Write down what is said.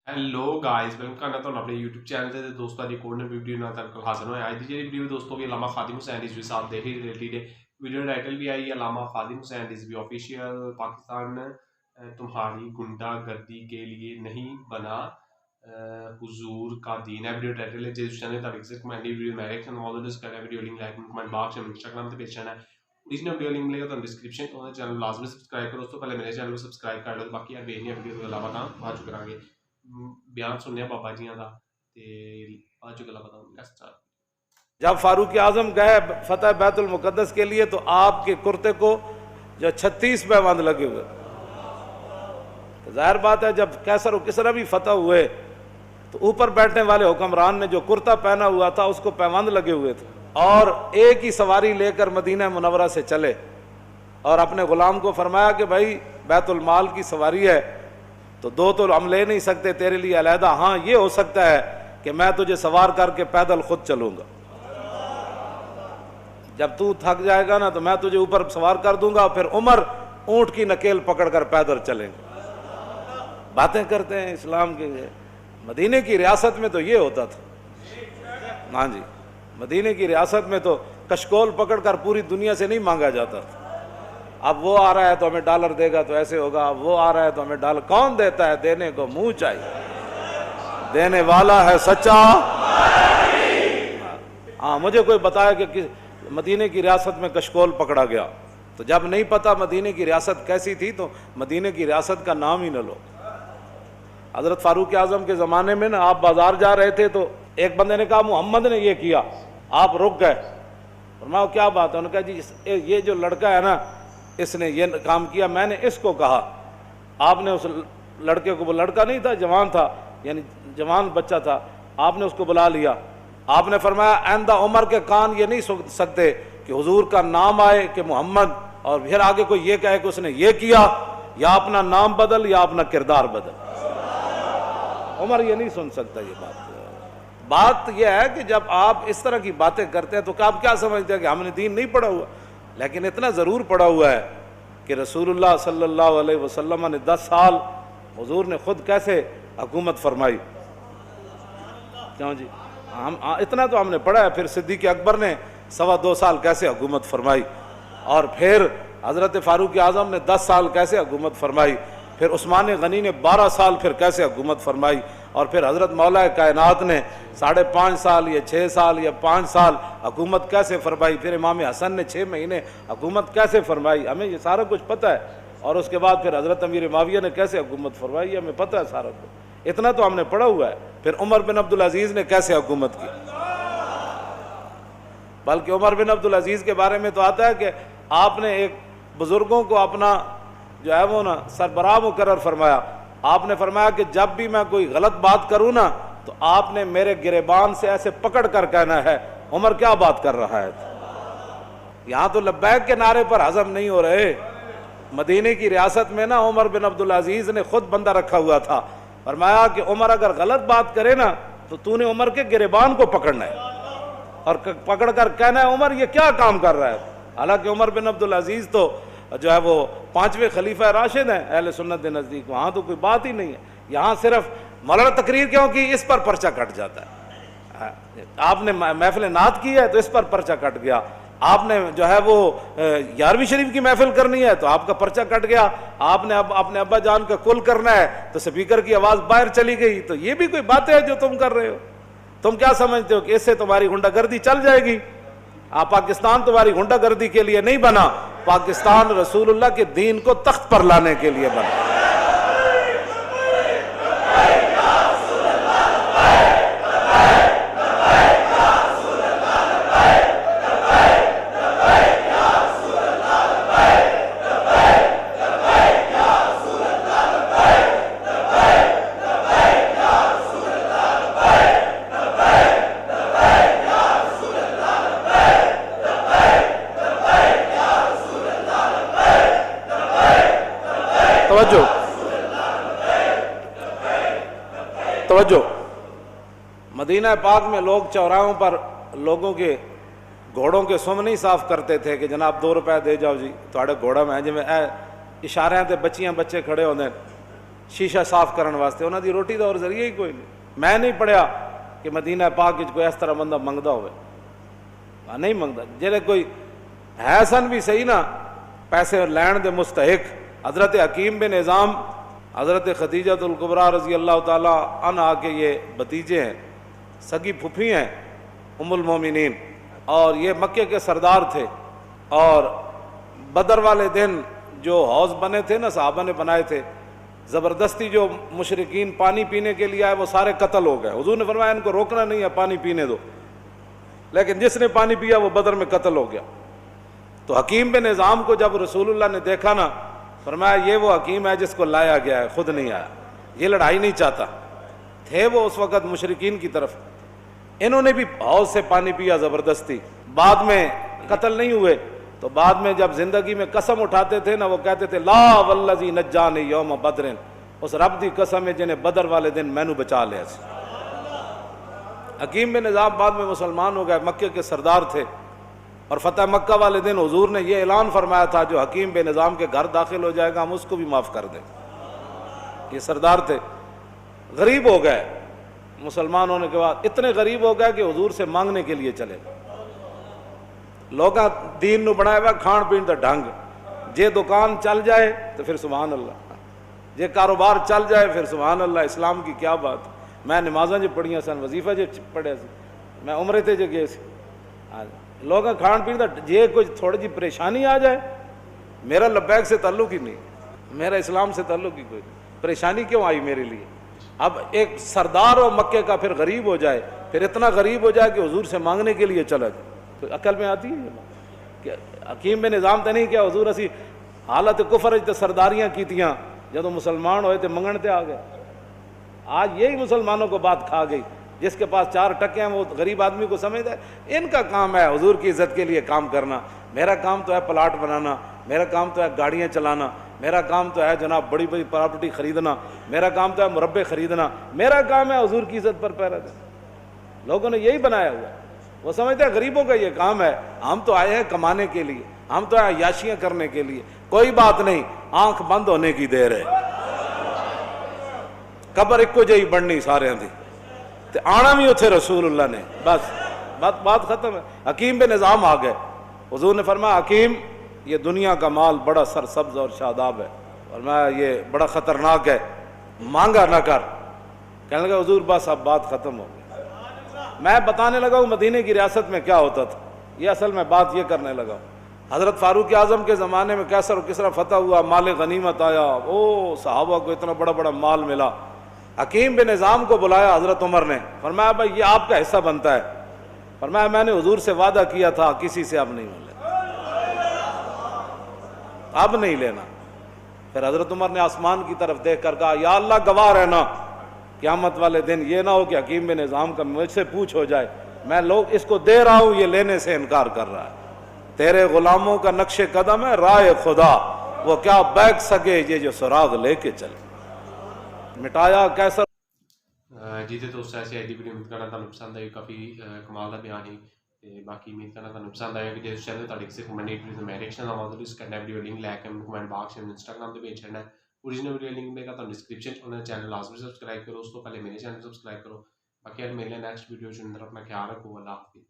Hello guys, welcome ਕਰਨਾ ਤੁਹਾਨੂੰ ਆਪਣੇ YouTube ਚੈਨਲ ਤੇ ਦੋਸਤੋ ਅੱਜ ਇੱਕ ਹੋਰ ਨਵੀਂ ਵੀਡੀਓ ਨਾਲ ਤੁਹਾਡੇ ਕੋਲ ਹਾਜ਼ਰ ਹੋਇਆ। ਅੱਜ ਦੀ ਜਿਹੜੀ ਵੀਡੀਓ ਦੋਸਤੋ ਵੀ ਅਲਾਮਾ ਖਾदिम हुसैन रिजवी साहब ਦੇ ਹੀ ਰਿਲੇਟਿਡ ਹੈ। ਵੀਡੀਓ ਦਾ टाइटल भी आई अलामा खादिम हुसैन रिजवी ऑफिशियल पाकिस्तान तुम्हारी गुंडागर्दी के लिए नहीं बना हुजूर का दीन है। वीडियो टाइटल है जिस चैनल तक विजिट कमेंट वीडियो में रिएक्शन मौजूद है। इसका video link like comment box में इंस्टाग्राम पे पेज है। ओरिजिनल वीडियो लिंक मिलेगा तो डिस्क्रिप्शन तो चैनल लाजमी सब्सक्राइब करो। दोस्तों पहले मेरे चैनल को सब्सक्राइब कर लो, बाकी यार भेजनी वीडियो के अलावा काम बाद चुके करांगे। बयान सुनने बाबा जी का आज गला बताऊँ। जब फारूक आजम गए फतेह बैतुल मुकद्दस के लिए तो आपके कुर्ते को जो 36 पैबंद लगे हुए, तो जाहिर बात है जब कैसर और किसरा भी फतह हुए तो ऊपर बैठने वाले हुक्मरान ने जो कुर्ता पहना हुआ था उसको पैबंद लगे हुए थे और एक ही सवारी लेकर मदीना मुनव्वरा से चले और अपने गुलाम को फरमाया कि भाई बैतुल माल की सवारी है तो दो तो हम ले नहीं सकते, तेरे लिए अलहदा हाँ ये हो सकता है कि मैं तुझे सवार करके पैदल खुद चलूंगा। जब तू थक जाएगा ना तो मैं तुझे ऊपर सवार कर दूंगा, फिर उमर ऊंट की नकेल पकड़कर पैदल चलेंगे। बातें करते हैं इस्लाम के। मदीने की रियासत में तो ये होता था। हाँ जी, मदीने की रियासत में तो कशकोल पकड़कर पूरी दुनिया से नहीं मांगा जाता था। अब वो आ रहा है तो हमें डॉलर देगा तो ऐसे होगा, अब वो आ रहा है तो हमें डॉलर। कौन देता है? देने को मुंह चाहिए, देने वाला है सच्चा। हाँ, मुझे कोई बताया कि मदीने की रियासत में कशकोल पकड़ा गया, तो जब नहीं पता मदीने की रियासत कैसी थी तो मदीने की रियासत का नाम ही न लो। हजरत फारूक आजम के ज़माने में ना आप बाजार जा रहे थे तो एक बंदे ने कहा मोहम्मद ने ये किया, आप रुक गए। फरमाया क्या बात है? उन्होंने कहा जी ये जो लड़का है ना इसने ये काम किया, मैंने इसको कहा। आपने उस लड़के को, वो लड़का नहीं था जवान था, यानी जवान बच्चा था, आपने उसको बुला लिया। आपने फरमाया आइंदा उमर के कान ये नहीं सुन सकते कि हुजूर का नाम आए कि मोहम्मद और फिर आगे कोई ये कहे कि उसने ये किया, या अपना नाम बदल या अपना किरदार बदल। उमर ये नहीं सुन सकता। ये बात यह है कि जब आप इस तरह की बातें करते हैं तो आप क्या समझते हैं कि हमने दीन नहीं पढ़ा हुआ? लेकिन इतना ज़रूर पढ़ा हुआ है कि रसूलुल्लाह सल्लल्लाहु अलैहि वसल्लम ने 10 साल हुजूर ने खुद कैसे हुकूमत फरमाई। क्यों जी, हम इतना तो हमने पढ़ा है। फिर सिद्दीक़ अकबर ने 2.25 साल कैसे हुकूमत फरमाई, और फिर हज़रत फ़ारूक आज़म ने 10 साल कैसे हुकूमत फरमाई, फिर उस्मान गनी ने 12 साल फिर कैसे हुकूमत फरमाई, और फिर हज़रत मौला कायनात ने 5.5 साल या 6 साल या 5 साल हुकूमत कैसे फरमाई, फिर इमाम हसन ने 6 महीने हुकूमत कैसे फरमाई। हमें ये सारा कुछ पता है। और उसके बाद फिर हज़रत अमीर माविया ने कैसे हुकूमत फरमाई, हमें पता है सारा कुछ। इतना तो हमने पढ़ा हुआ है। फिर उमर बिन अब्दुल अजीज़ ने कैसे हुकूमत की, बल्कि उमर बिन अब्दुल अजीज़ के बारे में तो आता है कि आपने एक बुज़ुर्गों को अपना जो है वो ना सरबराह मुकर्रर फरमाया। आपने फरमाया कि जब भी मैं कोई गलत बात करूँ ना तो आपने मेरे गिरेबान से ऐसे पकड़ कर कहना है उमर क्या बात कर रहा है। यहाँ तो लब्बैक के नारे पर हजम नहीं हो रहे। मदीने की रियासत में ना उमर बिन अब्दुल अजीज़ ने खुद बंदा रखा हुआ था। फरमाया कि उमर अगर गलत बात करे ना तो तूने उमर के गिरेबान को पकड़ना है और पकड़ कर कहना है उमर ये क्या काम कर रहा है। हालांकि उमर बिन अब्दुल अजीज़ तो जो है वो 5वें खलीफा राशिद हैं अहले सुन्नत के नज़दीक। वहाँ तो कोई बात ही नहीं है। यहाँ सिर्फ मौलाना तकरीर क्यों की, इस पर पर्चा कट जाता है। आपने महफिल नात की है तो इस पर पर्चा कट गया। आपने जो है वो 11वीं शरीफ की महफिल करनी है तो आपका पर्चा कट गया। आपने अब अपने अब्बा जान का कुल करना है तो स्पीकर की आवाज़ बाहर चली गई। तो ये भी कोई बातें हैं जो तुम कर रहे हो? तुम क्या समझते हो कि इससे तुम्हारी गुंडागर्दी चल जाएगी? पाकिस्तान तुम्हारी गुंडागर्दी के लिए नहीं बना, पाकिस्तान रसूलुल्लाह के दीन को तख्त पर लाने के लिए बना। तवज्जो। मदीना पाक में लोग चौराहों पर लोगों के घोड़ों के सुम नहीं साफ करते थे कि जनाब 2 रुपए दे जाओ जी थोड़े घोड़ा में जिमें इशारे ते बच्चियां बच्चे खड़े होंगे شیشہ صاف کرنے واسطے، انہوں دی روٹی دا اور ذریعہ ہی کوئی نہیں۔ میں نہیں پڑھیا کہ مدینہ پاک وچ کوئی اس طرح بندہ منگدا ہوئے، نہیں منگدا، جڑے کوئی ہے سن بھی صحیح نا پیسے لین دے مستحق۔ حضرت حکیم بن نظام، حضرت خدیجہ الکبریٰ رضی اللہ تعالی عنہا کے یہ بھتیجے ہیں، سگی پھپھی ہیں ام المومنین، اور یہ مکے کے سردار تھے، اور بدر والے دن جو حوض بنے تھے نا صحابہ نے بنائے تھے، زبردستی جو مشرکین پانی پینے کے لیے آئے وہ سارے قتل ہو گئے۔ حضور نے فرمایا ان کو روکنا نہیں ہے، پانی پینے دو، لیکن جس نے پانی پیا وہ بدر میں قتل ہو گیا۔ تو حکیم بن نظام کو جب رسول اللہ نے دیکھا نا، فرمایا یہ وہ حکیم ہے جس کو لایا گیا ہے، خود نہیں آیا، یہ لڑائی نہیں چاہتا۔ تھے وہ اس وقت مشرکین کی طرف، انہوں نے بھی حوض سے پانی پیا زبردستی، بعد میں قتل نہیں ہوئے۔ تو بعد میں جب زندگی میں قسم اٹھاتے تھے نا، وہ کہتے تھے لا والذی نجانی یوم بدر، اس رب دی قسم ہے جنہیں بدر والے دن مینوں بچا لیا سی۔ حکیم بن نظام بعد میں مسلمان ہو گئے، مکے کے سردار تھے، اور فتح مکہ والے دن حضور نے یہ اعلان فرمایا تھا جو حکیم بن نظام کے گھر داخل ہو جائے گا ہم اس کو بھی معاف کر دیں۔ یہ سردار تھے، غریب ہو گئے، مسلمان ہونے کے بعد اتنے غریب ہو گئے کہ حضور سے مانگنے کے لیے چلے۔ لوگاں دین نو بنایا ہوا کھان پین دا ڈھنگ، جے دکان چل جائے تو پھر سبحان اللہ، جے کاروبار چل جائے پھر سبحان اللہ۔ اسلام کی کیا بات، میں نمازاں جو پڑھیاں سن، وظیفہ جو پڑھے سی، میں عمرے تے جو گئے سی، لوگاں کھان پین دا جے کچھ تھوڑی جی پریشانی آ جائے، میرا لبیک سے تعلق ہی نہیں، میرا اسلام سے تعلق ہی کوئی نہیں، پریشانی کیوں آئی میرے لیے؟ اب ایک سردار ہو مکے کا پھر غریب ہو جائے، پھر اتنا غریب ہو جائے کہ حضور سے مانگنے کے لیے چلا جائے، تو عقل میں آتی ہے یہ بات کہ حکیم بن نظام تے نہیں کیا حضور اسی حالت کفر تے سرداریاں کیتیاں، جدوں مسلمان ہوئے تے منگن تے آ گئے۔ آج یہی مسلمانوں کو بات کھا گئی، جس کے پاس 4 ٹکے ہیں وہ غریب آدمی کو سمجھتا ہے ان کا کام ہے حضور کی عزت کے لیے کام کرنا، میرا کام تو ہے پلاٹ بنانا، میرا کام تو ہے گاڑیاں چلانا، میرا کام تو ہے جناب بڑی بڑی پراپرٹی خریدنا، میرا کام تو ہے مربے خریدنا، میرا کام ہے حضور کی عزت پر پہرا دینا۔ لوگوں نے یہی بنایا ہوا ہے، وہ سمجھتے ہیں غریبوں کا یہ کام ہے، ہم تو آئے ہیں کمانے کے لیے، ہم تو آئے عیاشیاں کرنے کے لیے۔ کوئی بات نہیں، آنکھ بند ہونے کی دیر ہے، قبر ایک جہی بننی سارے دی، تے آنا بھی اتھے رسول اللہ نے، بس بات ختم ہے۔ حکیم بن نظام آ گئے، حضور نے فرمایا حکیم یہ دنیا کا مال بڑا سرسبز اور شاداب ہے، فرمایا یہ بڑا خطرناک ہے، مانگا نہ کر۔ کہنے لگا حضور بس اب بات ختم ہو گئی۔ میں بتانے لگا ہوں مدینے کی ریاست میں کیا ہوتا تھا، یہ اصل میں بات یہ کرنے لگا ہوں۔ حضرت فاروق اعظم کے زمانے میں کیسر و کسرا فتح ہوا، مال غنیمت آیا، او صحابہ کو اتنا بڑا بڑا مال ملا۔ حکیم بن نظام کو بلایا حضرت عمر نے، فرمایا بھائی یہ آپ کا حصہ بنتا ہے۔ فرمایا میں نے حضور سے وعدہ کیا تھا کسی سے اب نہیں لینا، اب نہیں لینا۔ پھر حضرت عمر نے آسمان کی طرف دیکھ کر کہا یا اللہ گواہ رہنا، قیامت والے دن یہ نہ ہو کہ حکیم بن نظام کا مجھ سے پوچھ ہو جائے میں لوگ اس کو دے رہا ہوں یہ لینے سے انکار کر رہا ہے، تیرے غلاموں کا نقش قدم ہے راہ خدا، وہ کیا بیک سکے یہ جو سراغ لے کے چلے۔ مٹایا کیسر۔ جی تو دوست ایسی آئی ویڈیو امید کرنا تمہیں پسند آئی، کافی کمال کا بیان ہی، باقی امید کرنا تمہیں پسند آیا کہ جس چینل تک صرف کمنٹ ویڈیو میں ریئیکشن آواز اس کا ویڈیو لنک لے کے کمنٹ باکس میں انسٹاگرام تے بھیج چھڑنا ہے، اوریجنل ویڈیو لنک میں کا تم ڈسکرپشن انہاں چینل لازمی سبسکرائب کرو، اس تو پہلے میرے چینل سبسکرائب کرو۔ باقی ہم ملیں نیکسٹ ویڈیو چ، اندر اپنا خیال رکھو، اللہ حافظ۔